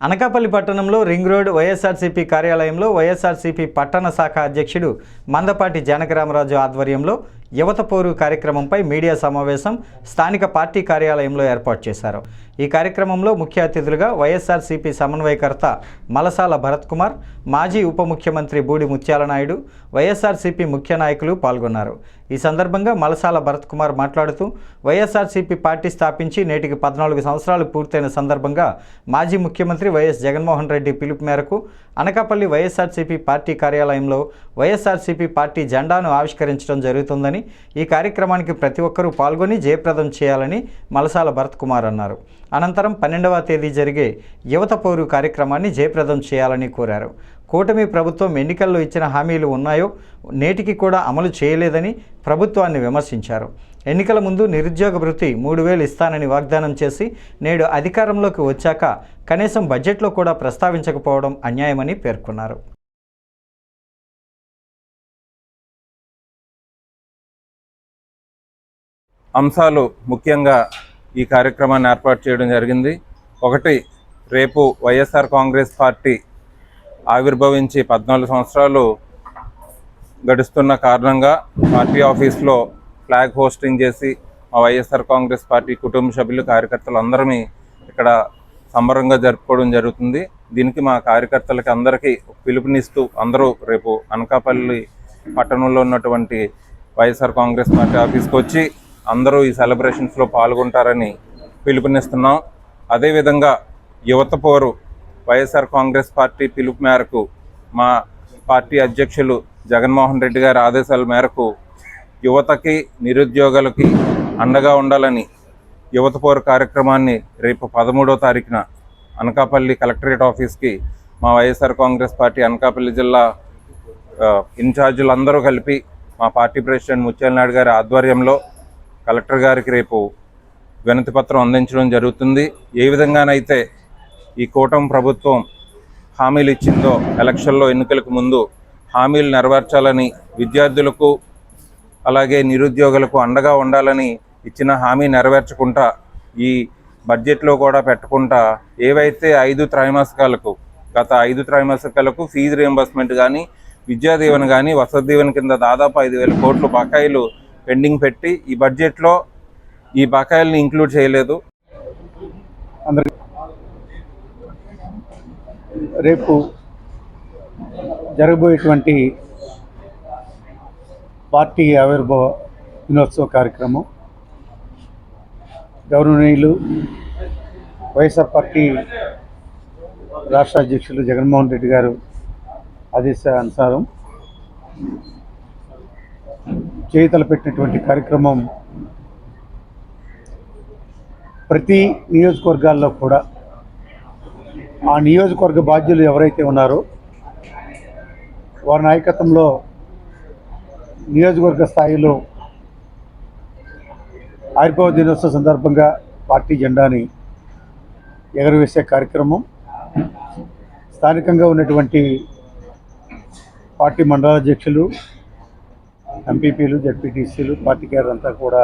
అనకాపల్లి పట్టణంలో ring road YSRCP కార్యాలయంలో వైఎస్ఆర్సీపీ పట్టణ శాఖ అధ్యక్షుడు మందపాటి జానకిరామరాజు ఆధ్వర్యంలో యువత పోరు కార్యక్రమంపై మీడియా సమావేశం స్థానిక పార్టీ కార్యాలయంలో ఏర్పాటు చేశారు. ఈ కార్యక్రమంలో ముఖ్య అతిథులుగా వైఎస్ఆర్సీపీ సమన్వయకర్త మలసాల భరత్ కుమార్, మాజీ ఉప ముఖ్యమంత్రి బూడి ముత్యాల నాయుడు, వైఎస్ఆర్సీపీ ముఖ్య నాయకులు పాల్గొన్నారు. ఈ సందర్భంగా మలసాల భరత్ కుమార్ మాట్లాడుతూ వైఎస్ఆర్సీపీ పార్టీ స్థాపించి నేటికి 14 సంవత్సరాలు పూర్తయిన సందర్భంగా మాజీ ముఖ్యమంత్రి వైఎస్ జగన్మోహన్ రెడ్డి పిలుపు మేరకు అనకాపల్లి వైఎస్ఆర్సీపీ పార్టీ కార్యాలయంలో వైఎస్ఆర్సీపీ పార్టీ జెండాను ఆవిష్కరించడం జరుగుతుందని, ఈ కార్యక్రమానికి ప్రతి ఒక్కరూ పాల్గొని జయప్రదం చేయాలని మలసాల భరత్ కుమార్ అన్నారు. అనంతరం 12వ తేదీ జరిగే యువత పోరు కార్యక్రమాన్ని జయప్రదం చేయాలని కోరారు. కూటమి ప్రభుత్వం ఎన్నికల్లో ఇచ్చిన హామీలు ఉన్నాయో నేటికి కూడా అమలు చేయలేదని ప్రభుత్వాన్ని విమర్శించారు. ఎన్నికల ముందు నిరుద్యోగ భృతి 3000 ఇస్తానని వాగ్దానం చేసి నేడు అధికారంలోకి వచ్చాక కనీసం బడ్జెట్లో కూడా ప్రస్తావించకపోవడం అన్యాయమని పేర్కొన్నారు. అంశాలు ముఖ్యంగా ఈ కార్యక్రమాన్ని ఏర్పాటు చేయడం జరిగింది. ఒకటి, రేపు వైఎస్ఆర్ కాంగ్రెస్ పార్టీ ఆవిర్భవించి 14 సంవత్సరాలు గడుస్తున్న కారణంగా పార్టీ ఆఫీస్లో ఫ్లాగ్ హోస్టింగ్ చేసి మా వైఎస్ఆర్ కాంగ్రెస్ పార్టీ కుటుంబ సభ్యులు, కార్యకర్తలు అందరమీ ఇక్కడ సంబరంగా జరుపుకోవడం జరుగుతుంది. దీనికి మా కార్యకర్తలకి అందరికీ పిలుపునిస్తూ అందరూ రేపు అనకాపల్లి పట్టణంలో ఉన్నటువంటి వైఎస్ఆర్ కాంగ్రెస్ పార్టీ ఆఫీస్కి వచ్చి అందరూ ఈ సెలబ్రేషన్స్లో పాల్గొంటారని పిలుపునిస్తున్నాం. అదేవిధంగా యువత పోరు వైఎస్ఆర్ కాంగ్రెస్ పార్టీ పిలుపు మేరకు మా పార్టీ అధ్యక్షులు జగన్మోహన్ రెడ్డి గారి ఆదేశాల మేరకు యువతకి, నిరుద్యోగులకి అండగా ఉండాలని యువత పోరు కార్యక్రమాన్ని రేపు 13వ తారీఖున అనకాపల్లి కలెక్టరేట్ ఆఫీస్కి మా వైఎస్ఆర్ కాంగ్రెస్ పార్టీ అనకాపల్లి జిల్లా ఇన్ఛార్జీలందరూ కలిపి మా పార్టీ ప్రెసిడెంట్ ముత్యాల నాయుడు గారి ఆధ్వర్యంలో కలెక్టర్ గారికి రేపు వినతి పత్రం అందించడం జరుగుతుంది. ఏ విధంగానైతే ఈ కూటమి ప్రభుత్వం హామీలు ఇచ్చిందో ఎలక్షన్లో ఎన్నికలకు ముందు హామీలు నెరవేర్చాలని, విద్యార్థులకు అలాగే నిరుద్యోగులకు అండగా ఉండాలని ఇచ్చిన హామీ నెరవేర్చకుండా ఈ బడ్జెట్లో కూడా పెట్టకుండా ఏవైతే 5 త్రైమాసికాలకు గత 5 త్రైమాసికాలకు ఫీజు రియంబర్స్మెంట్ కానీ, విద్యా దీవెన కానీ, వసతి దీవెన కింద దాదాపు 5,000 కోట్లు బకాయిలు పెండింగ్ పెట్టి ఈ బడ్జెట్లో ఈ బకాయిల్ని ఇంక్లూడ్ చేయలేదు. రేపు జరగబోయేటువంటి పార్టీ ఆవిర్భావ దినోత్సవ కార్యక్రమం గౌరవనీయులు వైఎస్ఆర్ పార్టీ రాష్ట్ర అధ్యక్షులు జగన్మోహన్ రెడ్డి గారు ఆదేశానుసారం చేతలు పెట్టినటువంటి కార్యక్రమం ప్రతి నియోజకవర్గాల్లో కూడా ఆ నియోజకవర్గ బాధ్యులు ఎవరైతే ఉన్నారో వారి నాయకత్వంలో నియోజకవర్గ స్థాయిలో ఆవిర్భావ దినోత్సవ సందర్భంగా పార్టీ జెండాని ఎగరవేసే కార్యక్రమం స్థానికంగా ఉన్నటువంటి పార్టీ మండలాధ్యక్షులు, ఎంపీపీలు, జడ్పీటీసీలు, పార్టీ క్యాడర్ అంతా కూడా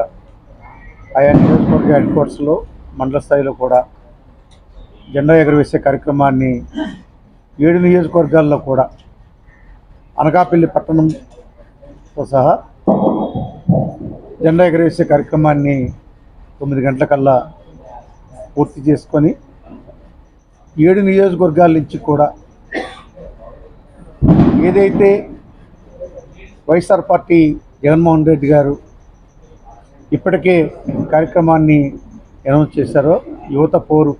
ఆయా నియోజకవర్గ హెడ్ క్వార్టర్స్లో మండల స్థాయిలో కూడా జెండా ఎగరవేసే కార్యక్రమాన్ని 7 నియోజకవర్గాల్లో కూడా అనకాపల్లి పట్టణంతో సహా జెండా ఎగరవేసే కార్యక్రమాన్ని 9 గంటలకల్లా పూర్తి చేసుకొని 7 నియోజకవర్గాల నుంచి కూడా ఏదైతే వైఎస్ఆర్ పార్టీ జగన్మోహన్ రెడ్డి గారు ఇప్పటికే కార్యక్రమాన్ని అనౌన్స్ చేశారో యువత పోరు,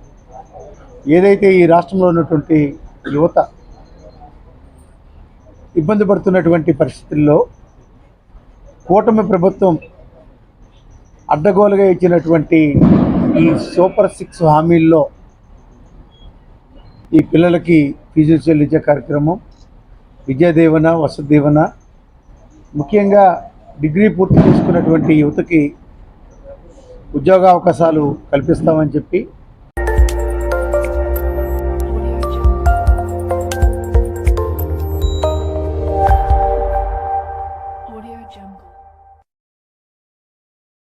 ఏదైతే ఈ రాష్ట్రంలో ఉన్నటువంటి యువత ఇబ్బంది పడుతున్నటువంటి పరిస్థితుల్లో కూటమి ప్రభుత్వం అడ్డగోలుగా ఇచ్చినటువంటి ఈ సూపర్ 6 హామీల్లో ఈ పిల్లలకి ఫీజులు చెల్లించే కార్యక్రమం, విద్యా దీవెన, వసతి దీవెన, ముఖ్యంగా డిగ్రీ పూర్తి చేసుకున్నటువంటి యువతకి ఉద్యోగ అవకాశాలు కల్పిస్తామని చెప్పి